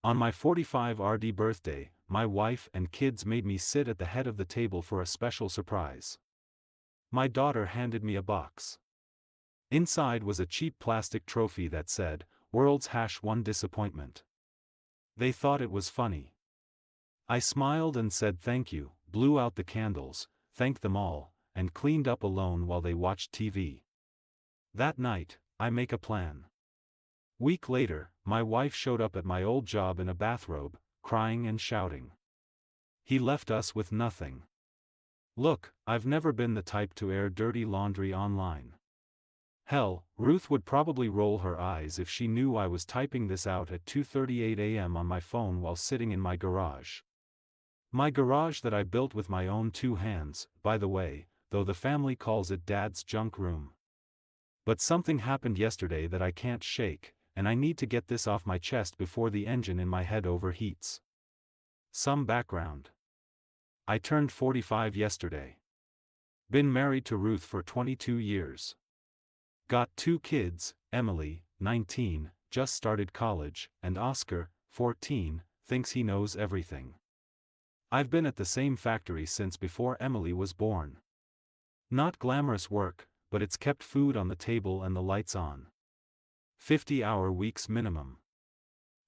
On my 45rd birthday, my wife and kids made me sit at the head of the table for a special surprise. My daughter handed me a box. Inside was a cheap plastic trophy that said, "World's #1 disappointment." They thought it was funny. I smiled and said thank you, blew out the candles, thanked them all, and cleaned up alone while they watched TV. That night, I make a plan. Week later, my wife showed up at my old job in a bathrobe, crying and shouting. He left us with nothing. Look, I've never been the type to air dirty laundry online. Hell, Ruth would probably roll her eyes if she knew I was typing this out at 2:38 a.m. on my phone while sitting in my garage. My garage that I built with my own two hands, by the way, though the family calls it Dad's junk room. But something happened yesterday that I can't shake, and I need to get this off my chest before the engine in my head overheats. Some background. I turned 45 yesterday. Been married to Ruth for 22 years. Got 2 kids, Emily, 19, just started college, and Oscar, 14, thinks he knows everything. I've been at the same factory since before Emily was born. Not glamorous work, but it's kept food on the table and the lights on. 50-hour weeks minimum.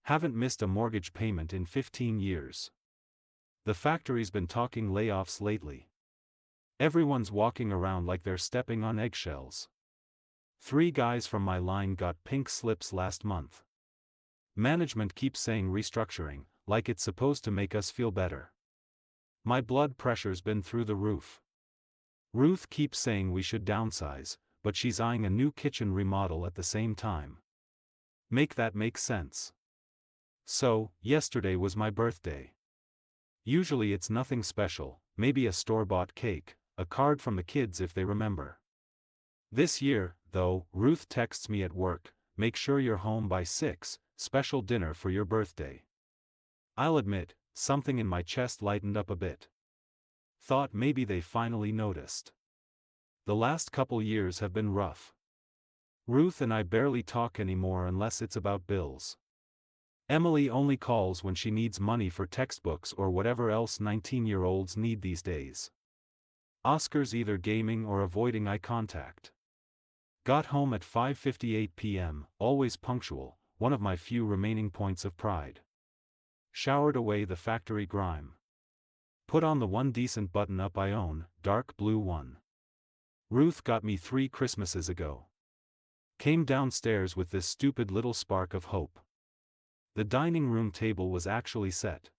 Haven't missed a mortgage payment in 15 years. The factory's been talking layoffs lately. Everyone's walking around like they're stepping on eggshells. 3 guys from my line got pink slips last month. Management keeps saying restructuring, like it's supposed to make us feel better. My blood pressure's been through the roof. Ruth keeps saying we should downsize, but she's eyeing a new kitchen remodel at the same time. Make that make sense. So, yesterday was my birthday. Usually it's nothing special, maybe a store-bought cake, a card from the kids if they remember. This year, though, Ruth texts me at work, "Make sure you're home by 6, special dinner for your birthday." I'll admit, something in my chest lightened up a bit. Thought maybe they finally noticed. The last couple years have been rough. Ruth and I barely talk anymore unless it's about bills. Emily only calls when she needs money for textbooks or whatever else 19-year-olds need these days. Oscar's either gaming or avoiding eye contact. Got home at 5:58 p.m., always punctual, one of my few remaining points of pride. Showered away the factory grime. Put on the one decent button-up I own, dark blue one. Ruth got me 3 Christmases ago. Came downstairs with this stupid little spark of hope. The dining room table was actually set.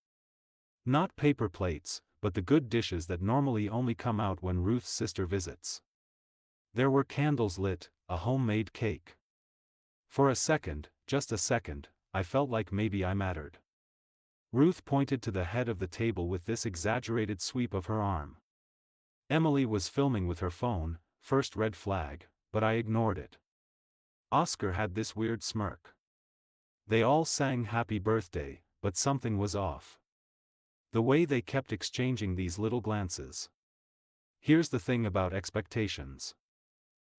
Not paper plates, but the good dishes that normally only come out when Ruth's sister visits. There were candles lit, a homemade cake. For a second, just a second, I felt like maybe I mattered. Ruth pointed to the head of the table with this exaggerated sweep of her arm. Emily was filming with her phone, first red flag, but I ignored it. Oscar had this weird smirk. They all sang happy birthday, but something was off. The way they kept exchanging these little glances. Here's the thing about expectations.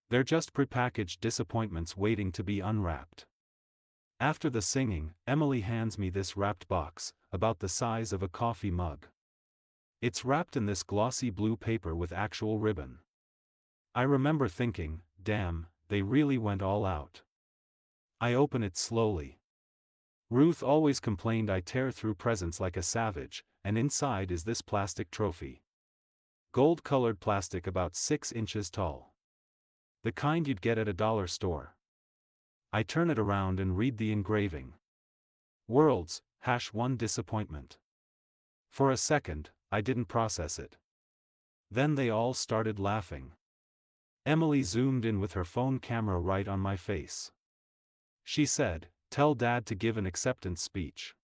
They're just prepackaged disappointments waiting to be unwrapped. After the singing, Emily hands me this wrapped box, about the size of a coffee mug. It's wrapped in this glossy blue paper with actual ribbon. I remember thinking, damn, they really went all out. I open it slowly. Ruth always complained I tear through presents like a savage, and inside is this plastic trophy. Gold-colored plastic about 6 inches tall. The kind you'd get at a dollar store. I turn it around and read the engraving. World's #1 disappointment. For a second, I didn't process it. Then they all started laughing. Emily zoomed in with her phone camera right on my face. She said, "Tell Dad to give an acceptance speech."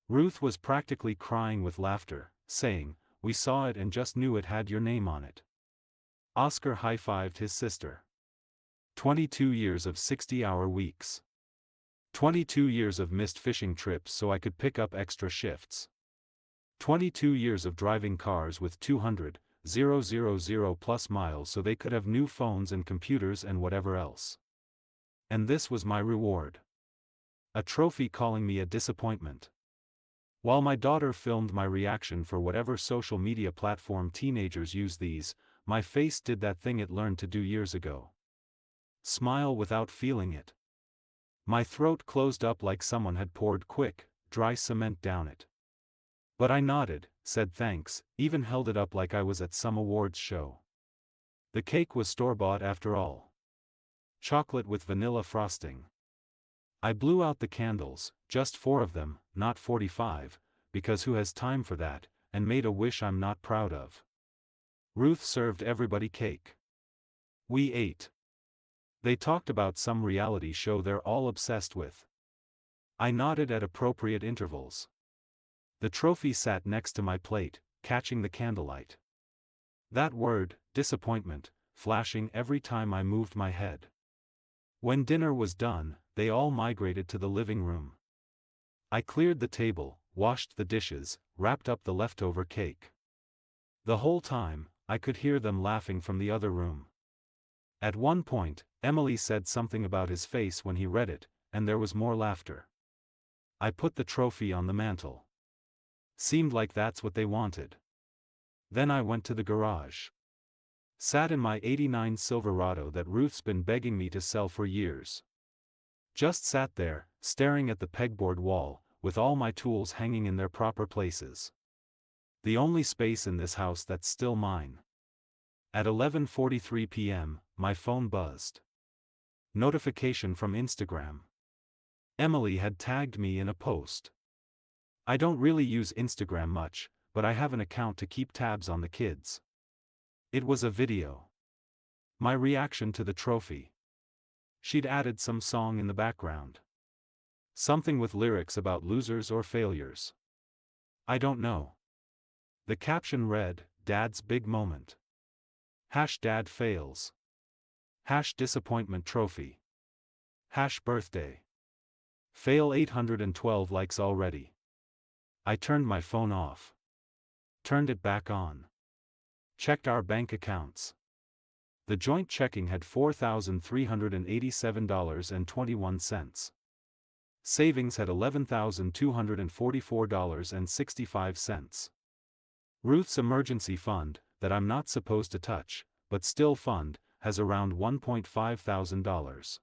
Ruth was practically crying with laughter, saying, "We saw it and just knew it had your name on it." Oscar high-fived his sister. 22 years of 60-hour weeks. 22 years of missed fishing trips so I could pick up extra shifts. 22 years of driving cars with 200,000 plus miles so they could have new phones and computers and whatever else. And this was my reward. A trophy calling me a disappointment. While my daughter filmed my reaction for whatever social media platform teenagers use these, my face did that thing it learned to do years ago. Smile without feeling it. My throat closed up like someone had poured quick, dry cement down it. But I nodded, said thanks, even held it up like I was at some awards show. The cake was store-bought after all. Chocolate with vanilla frosting. I blew out the candles, just 4 of them, not 45, because who has time for that, and made a wish I'm not proud of. Ruth served everybody cake. We ate. They talked about some reality show they're all obsessed with. I nodded at appropriate intervals. The trophy sat next to my plate, catching the candlelight. That word, disappointment, flashing every time I moved my head. When dinner was done, they all migrated to the living room. I cleared the table, washed the dishes, wrapped up the leftover cake. The whole time, I could hear them laughing from the other room. At one point, Emily said something about his face when he read it, and there was more laughter. I put the trophy on the mantel. Seemed like that's what they wanted. Then I went to the garage. Sat in my '89 Silverado that Ruth's been begging me to sell for years. Just sat there, staring at the pegboard wall, with all my tools hanging in their proper places. The only space in this house that's still mine. At 11:43 p.m., my phone buzzed. Notification from Instagram. Emily had tagged me in a post. I don't really use Instagram much, but I have an account to keep tabs on the kids. It was a video. My reaction to the trophy. She'd added some song in the background. Something with lyrics about losers or failures. I don't know. The caption read, "Dad's big moment." #dad fails. #disappointment trophy. #birthday. Fail 812 likes already. I turned my phone off. Turned it back on. Checked our bank accounts. The joint checking had $4,387.21. Savings had $11,244.65. Ruth's emergency fund, that I'm not supposed to touch, but still fund, has around $1,500.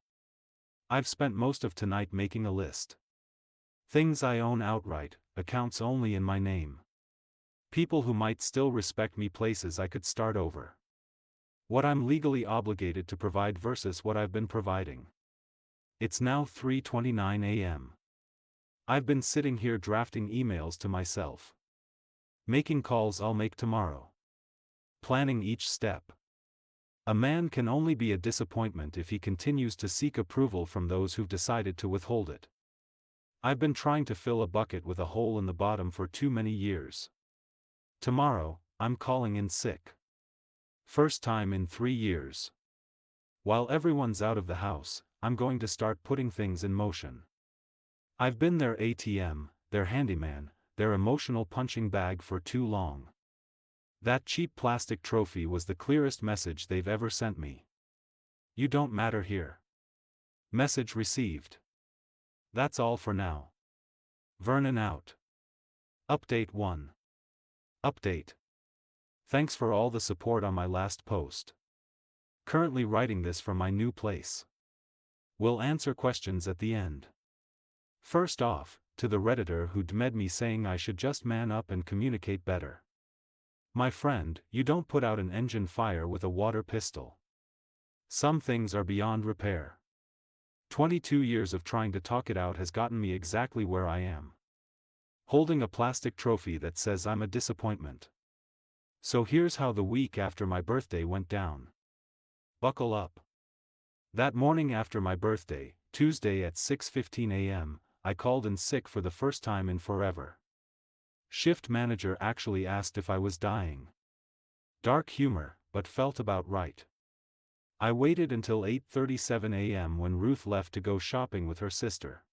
I've spent most of tonight making a list. Things I own outright, accounts only in my name. People who might still respect me, places I could start over. What I'm legally obligated to provide versus what I've been providing. It's now 3:29 a.m. I've been sitting here drafting emails to myself. Making calls I'll make tomorrow. Planning each step. A man can only be a disappointment if he continues to seek approval from those who've decided to withhold it. I've been trying to fill a bucket with a hole in the bottom for too many years. Tomorrow, I'm calling in sick. First time in 3 years. While everyone's out of the house, I'm going to start putting things in motion. I've been their ATM, their handyman, their emotional punching bag for too long. That cheap plastic trophy was the clearest message they've ever sent me. You don't matter here. Message received. That's all for now. Vernon out. Update 1. Update. Thanks for all the support on my last post. Currently writing this from my new place. We'll answer questions at the end. First off, to the Redditor who DM'd me saying I should just man up and communicate better. My friend, you don't put out an engine fire with a water pistol. Some things are beyond repair. 22 years of trying to talk it out has gotten me exactly where I am. Holding a plastic trophy that says I'm a disappointment. So here's how the week after my birthday went down. Buckle up. That morning after my birthday, Tuesday at 6:15 a.m., I called in sick for the first time in forever. Shift manager actually asked if I was dying. Dark humor, but felt about right. I waited until 8:37 a.m. when Ruth left to go shopping with her sister.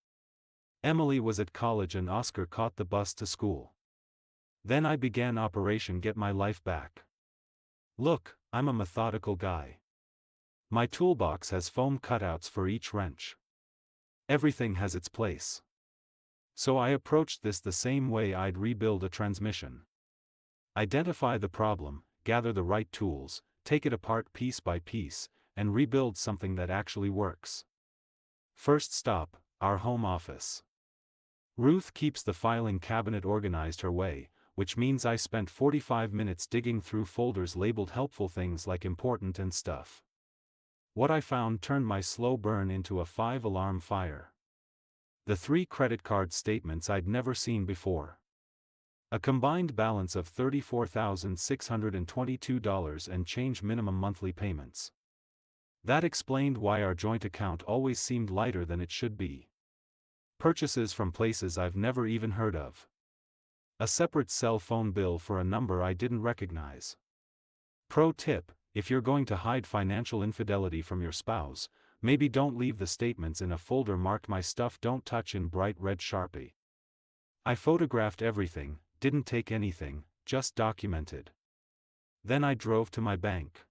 Emily was at college and Oscar caught the bus to school. Then I began Operation Get My Life Back. Look, I'm a methodical guy. My toolbox has foam cutouts for each wrench. Everything has its place. So I approached this the same way I'd rebuild a transmission. Identify the problem, gather the right tools, take it apart piece by piece, and rebuild something that actually works. First stop, our home office. Ruth keeps the filing cabinet organized her way, which means I spent 45 minutes digging through folders labeled helpful things like important and stuff. What I found turned my slow burn into a 5-alarm fire. The 3 credit card statements I'd never seen before. A combined balance of $34,622 and change minimum monthly payments. That explained why our joint account always seemed lighter than it should be. Purchases from places I've never even heard of. A separate cell phone bill for a number I didn't recognize. Pro tip: if you're going to hide financial infidelity from your spouse, maybe don't leave the statements in a folder marked "My stuff don't touch" in bright red Sharpie. I photographed everything, didn't take anything, just documented. Then I drove to my bank.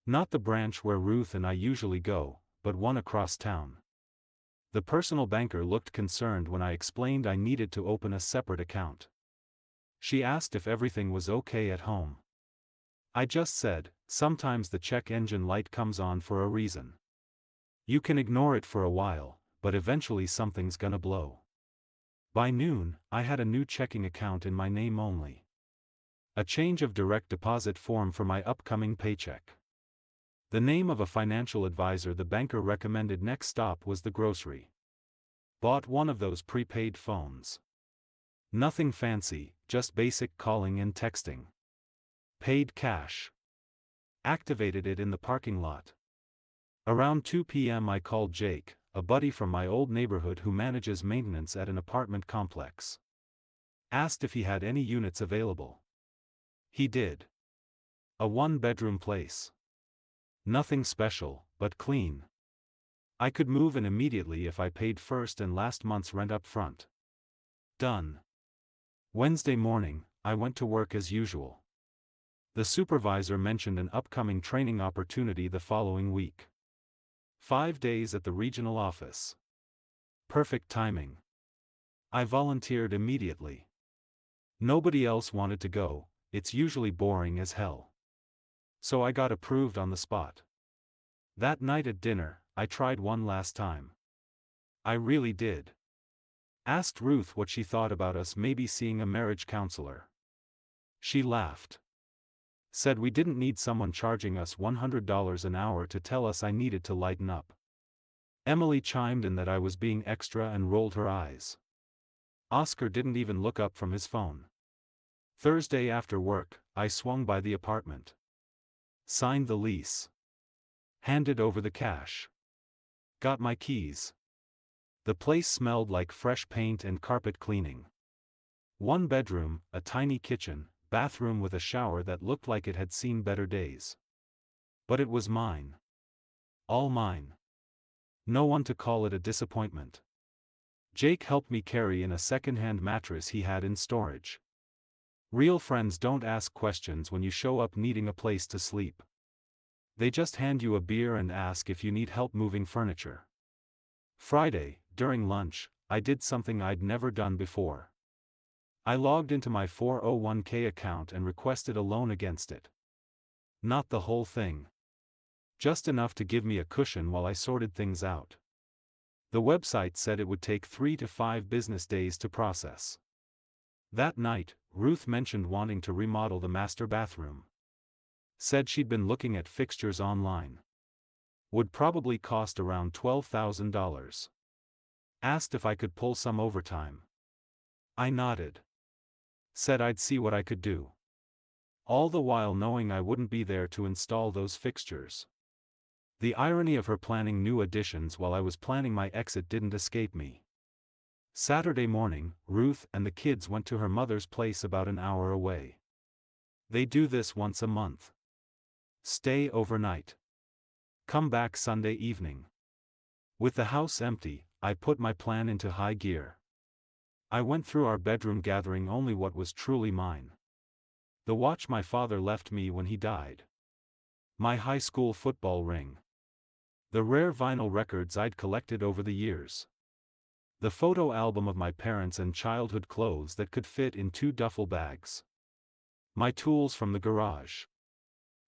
Not the branch where Ruth and I usually go, but one across town. The personal banker looked concerned when I explained I needed to open a separate account. She asked if everything was okay at home. I just said, sometimes the check engine light comes on for a reason. You can ignore it for a while, but eventually something's gonna blow. By noon, I had a new checking account in my name only. A change of direct deposit form for my upcoming paycheck. The name of a financial advisor the banker recommended. Next stop was the grocery. Bought one of those prepaid phones. Nothing fancy, just basic calling and texting. Paid cash. Activated it in the parking lot. Around 2 p.m. I called Jake, a buddy from my old neighborhood who manages maintenance at an apartment complex. Asked if he had any units available. He did. A 1-bedroom place. Nothing special, but clean. I could move in immediately if I paid first and last month's rent up front. Done. Wednesday morning, I went to work as usual. The supervisor mentioned an upcoming training opportunity the following week. 5 days at the regional office. Perfect timing. I volunteered immediately. Nobody else wanted to go, it's usually boring as hell. So I got approved on the spot. That night at dinner, I tried one last time. I really did. Asked Ruth what she thought about us maybe seeing a marriage counselor. She laughed. Said we didn't need someone charging us $100 an hour to tell us I needed to lighten up. Emily chimed in that I was being extra and rolled her eyes. Oscar didn't even look up from his phone. Thursday after work, I swung by the apartment. Signed the lease. Handed over the cash. Got my keys. The place smelled like fresh paint and carpet cleaning. 1 bedroom, a tiny kitchen, bathroom with a shower that looked like it had seen better days. But it was mine. All mine. No one to call it a disappointment. Jake helped me carry in a second-hand mattress he had in storage. Real friends don't ask questions when you show up needing a place to sleep. They just hand you a beer and ask if you need help moving furniture. Friday, during lunch, I did something I'd never done before. I logged into my 401k account and requested a loan against it. Not the whole thing. Just enough to give me a cushion while I sorted things out. The website said it would take 3 to 5 business days to process. That night, Ruth mentioned wanting to remodel the master bathroom. Said she'd been looking at fixtures online. Would probably cost around $12,000. Asked if I could pull some overtime. I nodded. Said I'd see what I could do. All the while knowing I wouldn't be there to install those fixtures. The irony of her planning new additions while I was planning my exit didn't escape me. Saturday morning, Ruth and the kids went to her mother's place about an hour away. They do this once a month. Stay overnight. Come back Sunday evening. With the house empty, I put my plan into high gear. I went through our bedroom gathering only what was truly mine. The watch my father left me when he died. My high school football ring. The rare vinyl records I'd collected over the years. The photo album of my parents and childhood clothes that could fit in 2 duffel bags. My tools from the garage.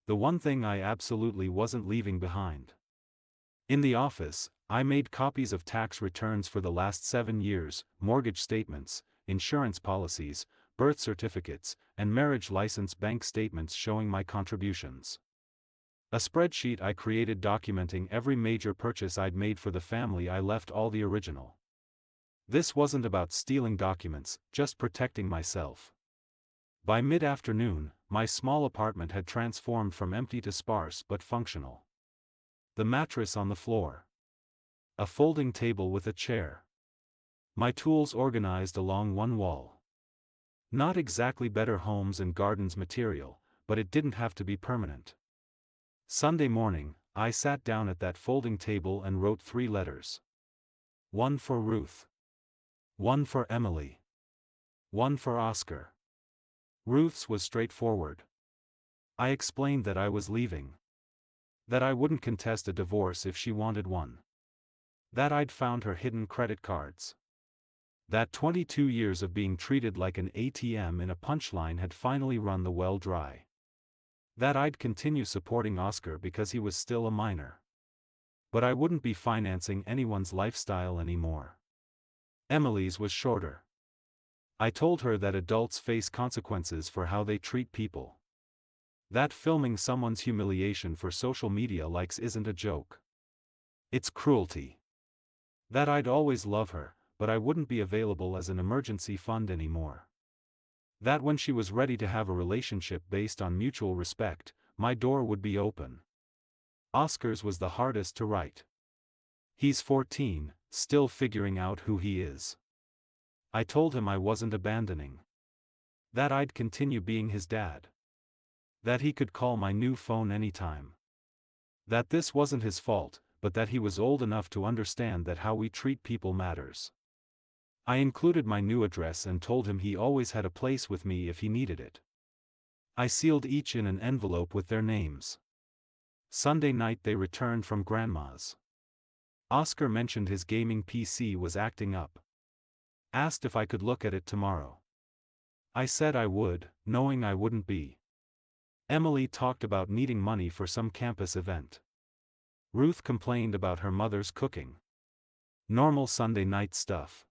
The one thing I absolutely wasn't leaving behind. In the office, I made copies of tax returns for the last 7 years, mortgage statements, insurance policies, birth certificates, and marriage license bank statements showing my contributions. A spreadsheet I created documenting every major purchase I'd made for the family. I left all the original. This wasn't about stealing documents, just protecting myself. By mid-afternoon, my small apartment had transformed from empty to sparse but functional. The mattress on the floor. A folding table with a chair. My tools organized along one wall. Not exactly Better Homes and Gardens material, but it didn't have to be permanent. Sunday morning, I sat down at that folding table and wrote 3 letters. One for Ruth. One for Emily. One for Oscar. Ruth's was straightforward. I explained that I was leaving. That I wouldn't contest a divorce if she wanted one. That I'd found her hidden credit cards. That 22 years of being treated like an ATM in a punchline had finally run the well dry. That I'd continue supporting Oscar because he was still a minor. But I wouldn't be financing anyone's lifestyle anymore. Emily's was shorter. I told her that adults face consequences for how they treat people. That filming someone's humiliation for social media likes isn't a joke. It's cruelty. That I'd always love her, but I wouldn't be available as an emergency fund anymore. That when she was ready to have a relationship based on mutual respect, my door would be open. Oscar's was the hardest to write. He's 14, still figuring out who he is. I told him I wasn't abandoning. That I'd continue being his dad. That he could call my new phone anytime. That this wasn't his fault, but that he was old enough to understand that how we treat people matters. I included my new address and told him he always had a place with me if he needed it. I sealed each in an envelope with their names. Sunday night they returned from Grandma's. Oscar mentioned his gaming PC was acting up. Asked if I could look at it tomorrow. I said I would, knowing I wouldn't be. Emily talked about needing money for some campus event. Ruth complained about her mother's cooking. Normal Sunday night stuff.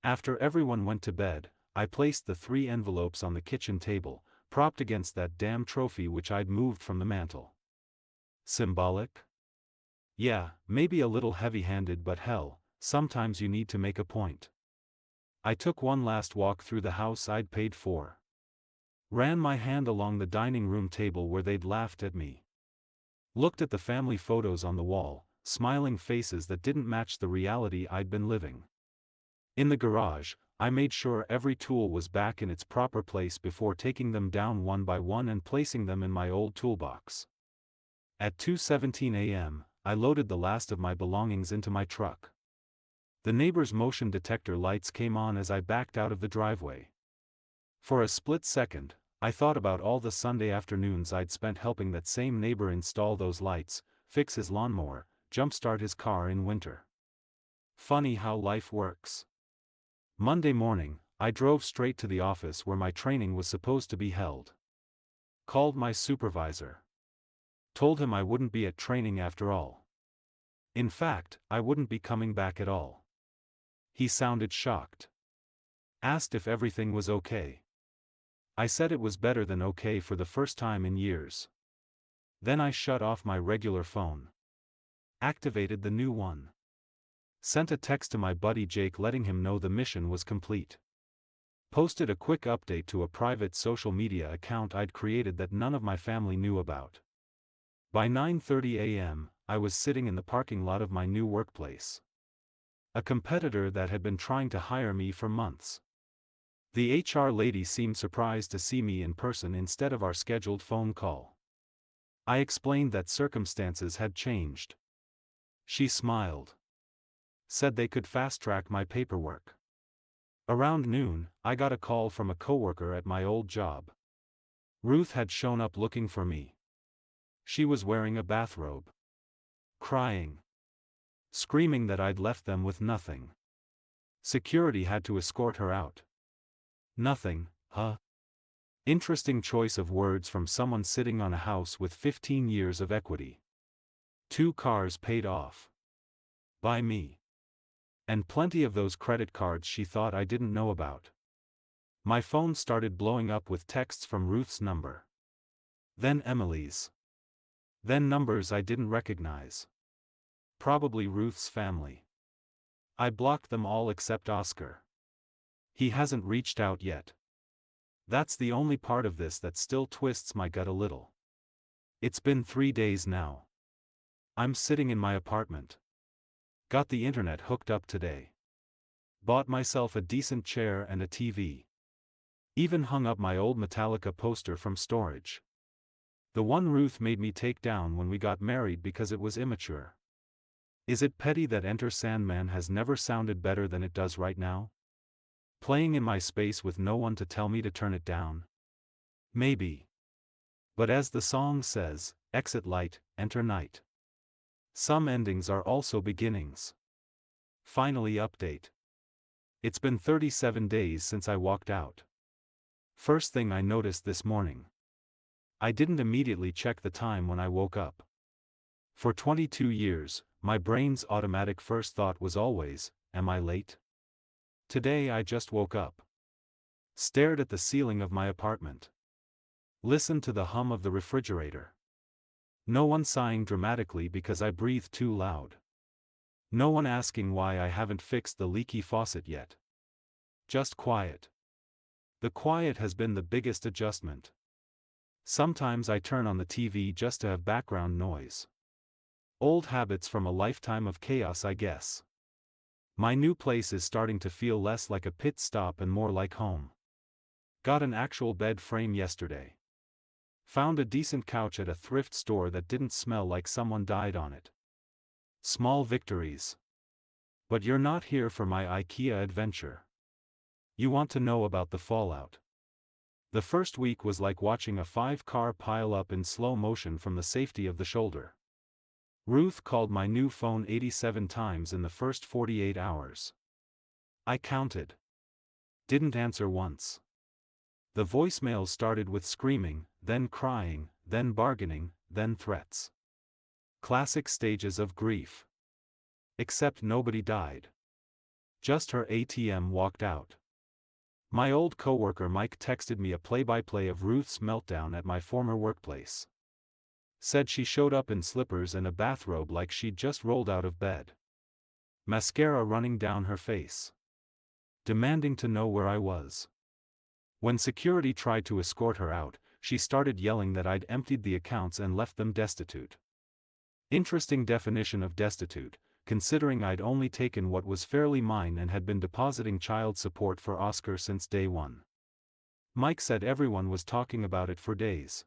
After everyone went to bed, I placed the 3 envelopes on the kitchen table, propped against that damn trophy which I'd moved from the mantel. Symbolic? Yeah, maybe a little heavy-handed, but hell, sometimes you need to make a point. I took one last walk through the house I'd paid for. Ran my hand along the dining room table where they'd laughed at me. Looked at the family photos on the wall, smiling faces that didn't match the reality I'd been living. In the garage, I made sure every tool was back in its proper place before taking them down one by one and placing them in my old toolbox. At 2:17 a.m., I loaded the last of my belongings into my truck. The neighbor's motion detector lights came on as I backed out of the driveway. For a split second, I thought about all the Sunday afternoons I'd spent helping that same neighbor install those lights, fix his lawnmower, jumpstart his car in winter. Funny how life works. Monday morning, I drove straight to the office where my training was supposed to be held. Called my supervisor. Told him I wouldn't be at training after all. In fact, I wouldn't be coming back at all. He sounded shocked. Asked if everything was okay. I said it was better than okay for the first time in years. Then I shut off my regular phone. Activated the new one. Sent a text to my buddy Jake letting him know the mission was complete. Posted a quick update to a private social media account I'd created that none of my family knew about. By 9:30 a.m., I was sitting in the parking lot of my new workplace. A competitor that had been trying to hire me for months. The HR lady seemed surprised to see me in person instead of our scheduled phone call. I explained that circumstances had changed. She smiled. Said they could fast-track my paperwork. Around noon, I got a call from a coworker at my old job. Ruth had shown up looking for me. She was wearing a bathrobe. crying, screaming that I'd left them with nothing. Security had to escort her out. Nothing, huh? Interesting choice of words from someone sitting on a house with 15 years of equity. 2 cars paid off. By me. And plenty of those credit cards she thought I didn't know about. My phone started blowing up with texts from Ruth's number. Then Emily's. Then numbers I didn't recognize. Probably Ruth's family. I blocked them all except Oscar. He hasn't reached out yet. That's the only part of this that still twists my gut a little. It's been 3 days now. I'm sitting in my apartment. Got the internet hooked up today. Bought myself a decent chair and a TV. Even hung up my old Metallica poster from storage. The one Ruth made me take down when we got married because it was immature. Is it petty that Enter Sandman has never sounded better than it does right now? Playing in my space with no one to tell me to turn it down? Maybe. But as the song says, exit light, enter night. Some endings are also beginnings. Finally update. It's been 37 days since I walked out. First thing I noticed this morning. I didn't immediately check the time when I woke up. For 22 years, my brain's automatic first thought was always, am I late? Today I just woke up. Stared at the ceiling of my apartment. Listened to the hum of the refrigerator. No one sighing dramatically because I breathe too loud. No one asking why I haven't fixed the leaky faucet yet. Just quiet. The quiet has been the biggest adjustment. Sometimes I turn on the TV just to have background noise. Old habits from a lifetime of chaos, I guess. My new place is starting to feel less like a pit stop and more like home. Got an actual bed frame yesterday. Found a decent couch at a thrift store that didn't smell like someone died on it. Small victories. But you're not here for my IKEA adventure. You want to know about the fallout. The first week was like watching a 5-car pile up in slow motion from the safety of the shoulder. Ruth called my new phone 87 times in the first 48 hours. I counted. Didn't answer once. The voicemails started with screaming, then crying, then bargaining, then threats. Classic stages of grief. Except nobody died. Just her ATM walked out. My old coworker Mike texted me a play-by-play of Ruth's meltdown at my former workplace. Said she showed up in slippers and a bathrobe like she'd just rolled out of bed. Mascara running down her face. Demanding to know where I was. When security tried to escort her out, she started yelling that I'd emptied the accounts and left them destitute. Interesting definition of destitute, considering I'd only taken what was fairly mine and had been depositing child support for Oscar since day one. Mike said everyone was talking about it for days.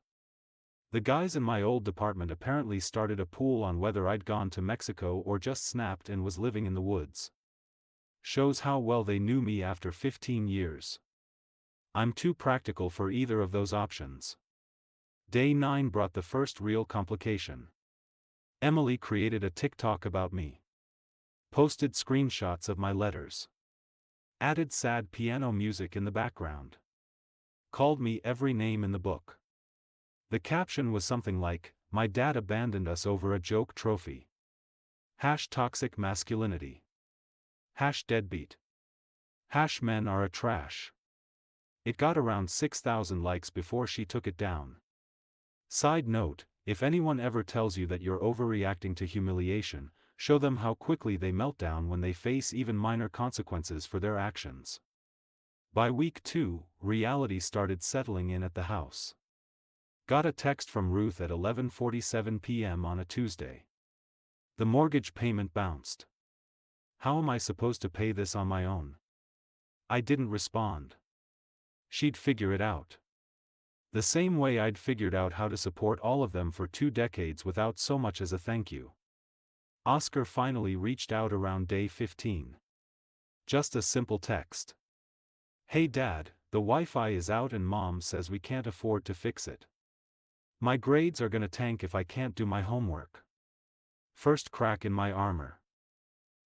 The guys in my old department apparently started a pool on whether I'd gone to Mexico or just snapped and was living in the woods. Shows how well they knew me after 15 years. I'm too practical for either of those options. Day 9 brought the first real complication. Emily created a TikTok about me. Posted screenshots of my letters. Added sad piano music in the background. Called me every name in the book. The caption was something like, "My dad abandoned us over a joke trophy." #toxic masculinity. #deadbeat. #men are a trash. It got around 6,000 likes before she took it down. Side note, if anyone ever tells you that you're overreacting to humiliation, show them how quickly they melt down when they face even minor consequences for their actions. By week 2, reality started settling in at the house. Got a text from Ruth at 11:47 p.m. on a Tuesday. The mortgage payment bounced. How am I supposed to pay this on my own? I didn't respond. She'd figure it out. The same way I'd figured out how to support all of them for 2 decades without so much as a thank you. Oscar finally reached out around day 15. Just a simple text. "Hey Dad, the Wi-Fi is out and Mom says we can't afford to fix it. My grades are gonna tank if I can't do my homework. First crack in my armor.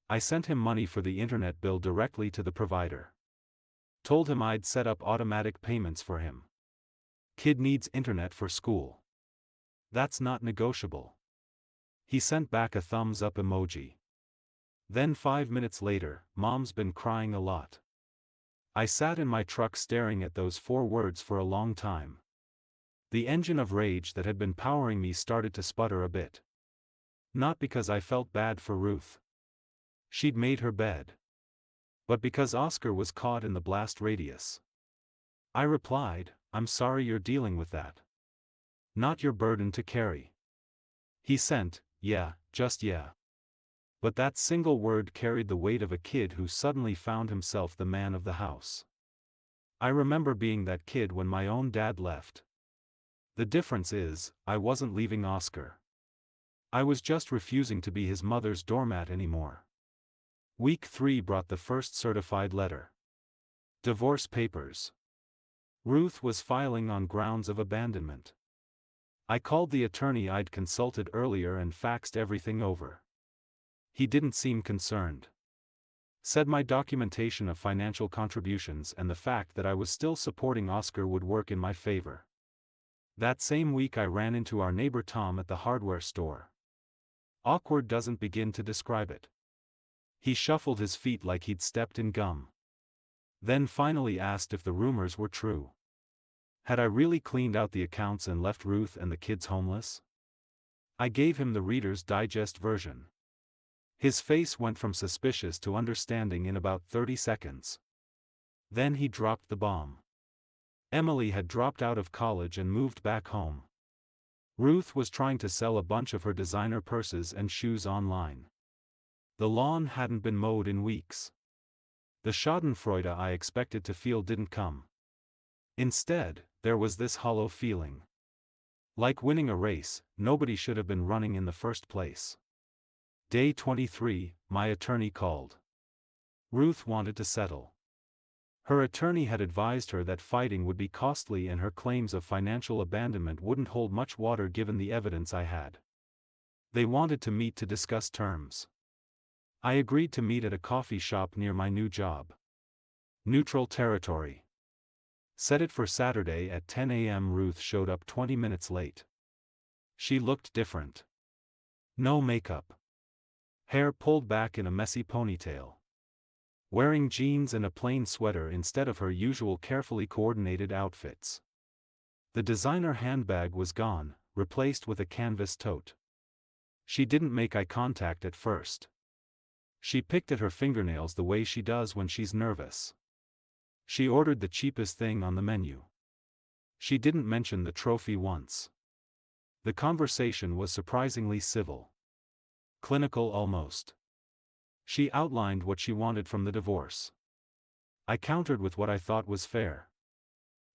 I sent him money for the internet bill directly to the provider. Told him I'd set up automatic payments for him. Kid needs internet for school. That's not negotiable. He sent back a thumbs up emoji. Then 5 minutes later, Mom's been crying a lot. I sat in my truck staring at those 4 words for a long time. The engine of rage that had been powering me started to sputter a bit. Not because I felt bad for Ruth. She'd made her bed. But because Oscar was caught in the blast radius. I replied, "I'm sorry you're dealing with that. Not your burden to carry." He sent, "Yeah, just yeah." But that single word carried the weight of a kid who suddenly found himself the man of the house. I remember being that kid when my own dad left. The difference is, I wasn't leaving Oscar. I was just refusing to be his mother's doormat anymore. Week 3 brought the first certified letter. Divorce papers. Ruth was filing on grounds of abandonment. I called the attorney I'd consulted earlier and faxed everything over. He didn't seem concerned. Said my documentation of financial contributions and the fact that I was still supporting Oscar would work in my favor. That same week I ran into our neighbor Tom at the hardware store. Awkward doesn't begin to describe it. He shuffled his feet like he'd stepped in gum. Then finally asked if the rumors were true. Had I really cleaned out the accounts and left Ruth and the kids homeless? I gave him the Reader's Digest version. His face went from suspicious to understanding in about 30 seconds. Then he dropped the bomb. Emily had dropped out of college and moved back home. Ruth was trying to sell a bunch of her designer purses and shoes online. The lawn hadn't been mowed in weeks. The schadenfreude I expected to feel didn't come. Instead, there was this hollow feeling. Like winning a race, nobody should have been running in the first place. Day 23, my attorney called. Ruth wanted to settle. Her attorney had advised her that fighting would be costly and her claims of financial abandonment wouldn't hold much water given the evidence I had. They wanted to meet to discuss terms. I agreed to meet at a coffee shop near my new job. Neutral territory. Set it for Saturday at 10 a.m. Ruth showed up 20 minutes late. She looked different. No makeup. Hair pulled back in a messy ponytail. Wearing jeans and a plain sweater instead of her usual carefully coordinated outfits. The designer handbag was gone, replaced with a canvas tote. She didn't make eye contact at first. She picked at her fingernails the way she does when she's nervous. She ordered the cheapest thing on the menu. She didn't mention the trophy once. The conversation was surprisingly civil. Clinical almost. She outlined what she wanted from the divorce. I countered with what I thought was fair.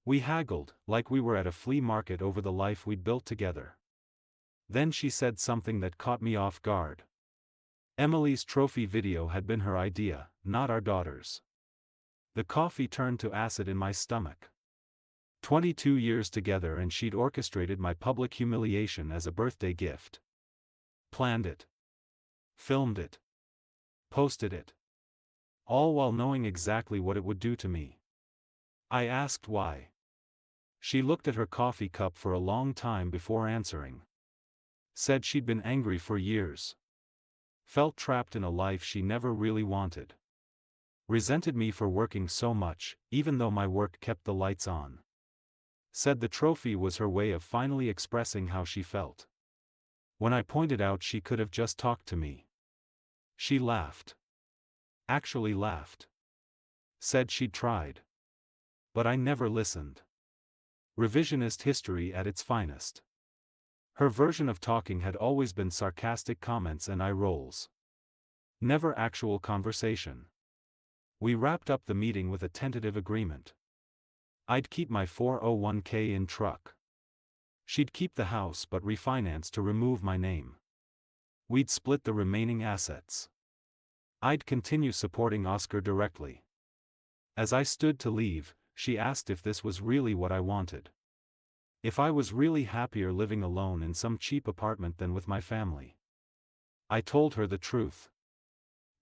We haggled, like we were at a flea market over the life we'd built together. Then she said something that caught me off guard. Emily's trophy video had been her idea, not our daughter's. The coffee turned to acid in my stomach. 22 years together and she'd orchestrated my public humiliation as a birthday gift. Planned it. Filmed it. Posted it. All while knowing exactly what it would do to me. I asked why. She looked at her coffee cup for a long time before answering. Said she'd been angry for years. Felt trapped in a life she never really wanted. Resented me for working so much, even though my work kept the lights on. Said the trophy was her way of finally expressing how she felt. When I pointed out she could have just talked to me. She laughed. Actually laughed. Said she'd tried. But I never listened. Revisionist history at its finest. Her version of talking had always been sarcastic comments and eye rolls. Never actual conversation. We wrapped up the meeting with a tentative agreement. I'd keep my 401k in truck. She'd keep the house but refinance to remove my name. We'd split the remaining assets. I'd continue supporting Oscar directly. As I stood to leave, she asked if this was really what I wanted. If I was really happier living alone in some cheap apartment than with my family. I told her the truth.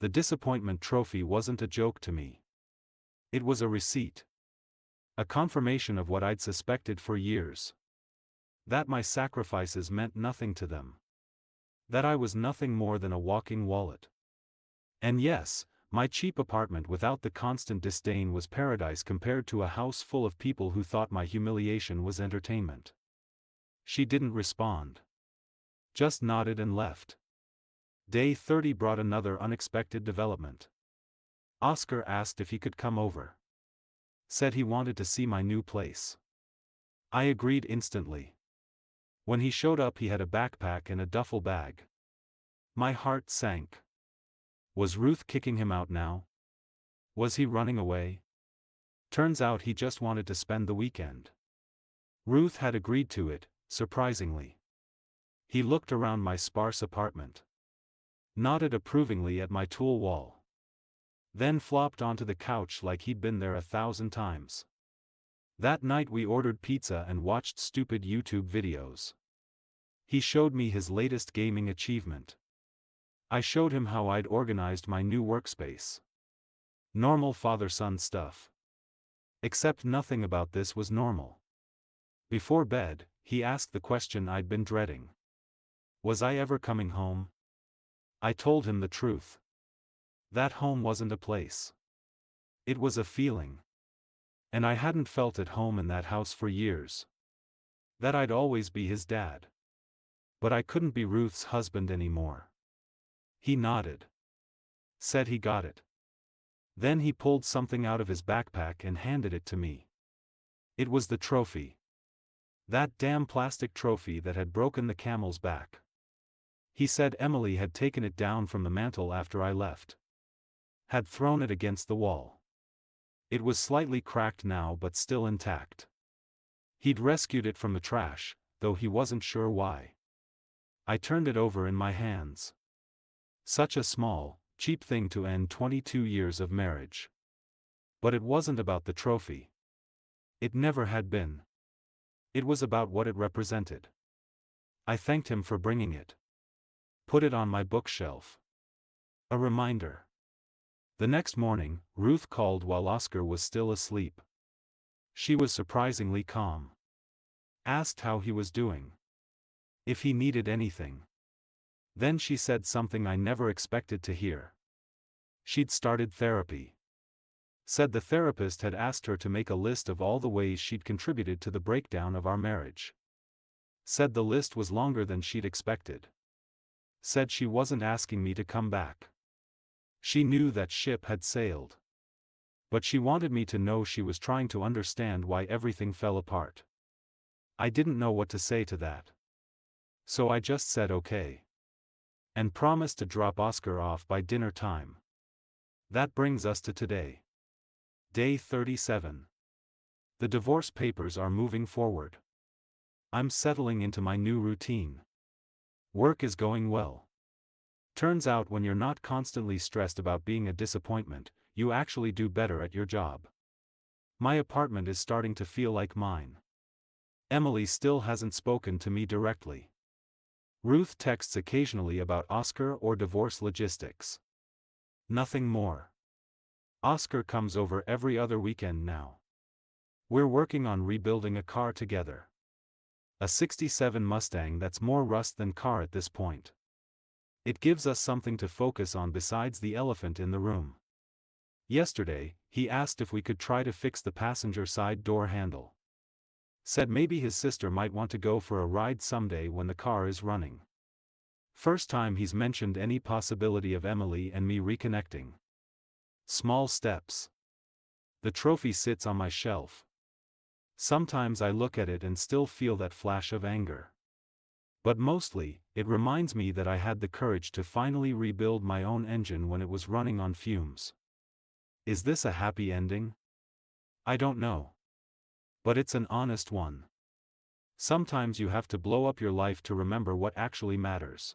The disappointment trophy wasn't a joke to me. It was a receipt. A confirmation of what I'd suspected for years. That my sacrifices meant nothing to them. That I was nothing more than a walking wallet. And yes, my cheap apartment without the constant disdain was paradise compared to a house full of people who thought my humiliation was entertainment. She didn't respond. Just nodded and left. Day 30 brought another unexpected development. Oscar asked if he could come over. Said he wanted to see my new place. I agreed instantly. When he showed up, he had a backpack and a duffel bag. My heart sank. Was Ruth kicking him out now? Was he running away? Turns out he just wanted to spend the weekend. Ruth had agreed to it, surprisingly. He looked around my sparse apartment. Nodded approvingly at my tool wall. Then flopped onto the couch like he'd been there 1,000 times. That night we ordered pizza and watched stupid YouTube videos. He showed me his latest gaming achievement. I showed him how I'd organized my new workspace. Normal father-son stuff. Except nothing about this was normal. Before bed, he asked the question I'd been dreading. Was I ever coming home? I told him the truth. That home wasn't a place. It was a feeling. And I hadn't felt at home in that house for years. That I'd always be his dad. But I couldn't be Ruth's husband anymore. He nodded. Said he got it. Then he pulled something out of his backpack and handed it to me. It was the trophy. That damn plastic trophy that had broken the camel's back. He said Emily had taken it down from the mantel after I left. Had thrown it against the wall. It was slightly cracked now but still intact. He'd rescued it from the trash, though he wasn't sure why. I turned it over in my hands. Such a small, cheap thing to end 22 years of marriage. But it wasn't about the trophy. It never had been. It was about what it represented. I thanked him for bringing it. Put it on my bookshelf. A reminder. The next morning, Ruth called while Oscar was still asleep. She was surprisingly calm. Asked how he was doing. If he needed anything. Then she said something I never expected to hear. She'd started therapy. Said the therapist had asked her to make a list of all the ways she'd contributed to the breakdown of our marriage. Said the list was longer than she'd expected. Said she wasn't asking me to come back. She knew that ship had sailed. But she wanted me to know she was trying to understand why everything fell apart. I didn't know what to say to that. So I just said okay. And promised to drop Oscar off by dinner time. That brings us to today. Day 37. The divorce papers are moving forward. I'm settling into my new routine. Work is going well. Turns out when you're not constantly stressed about being a disappointment, you actually do better at your job. My apartment is starting to feel like mine. Emily still hasn't spoken to me directly. Ruth texts occasionally about Oscar or divorce logistics. Nothing more. Oscar comes over every other weekend now. We're working on rebuilding a car together. A '67 Mustang that's more rust than car at this point. It gives us something to focus on besides the elephant in the room. Yesterday, he asked if we could try to fix the passenger side door handle. Said maybe his sister might want to go for a ride someday when the car is running. First time he's mentioned any possibility of Emily and me reconnecting. Small steps. The trophy sits on my shelf. Sometimes I look at it and still feel that flash of anger. But mostly, it reminds me that I had the courage to finally rebuild my own engine when it was running on fumes. Is this a happy ending? I don't know. But it's an honest one. Sometimes you have to blow up your life to remember what actually matters.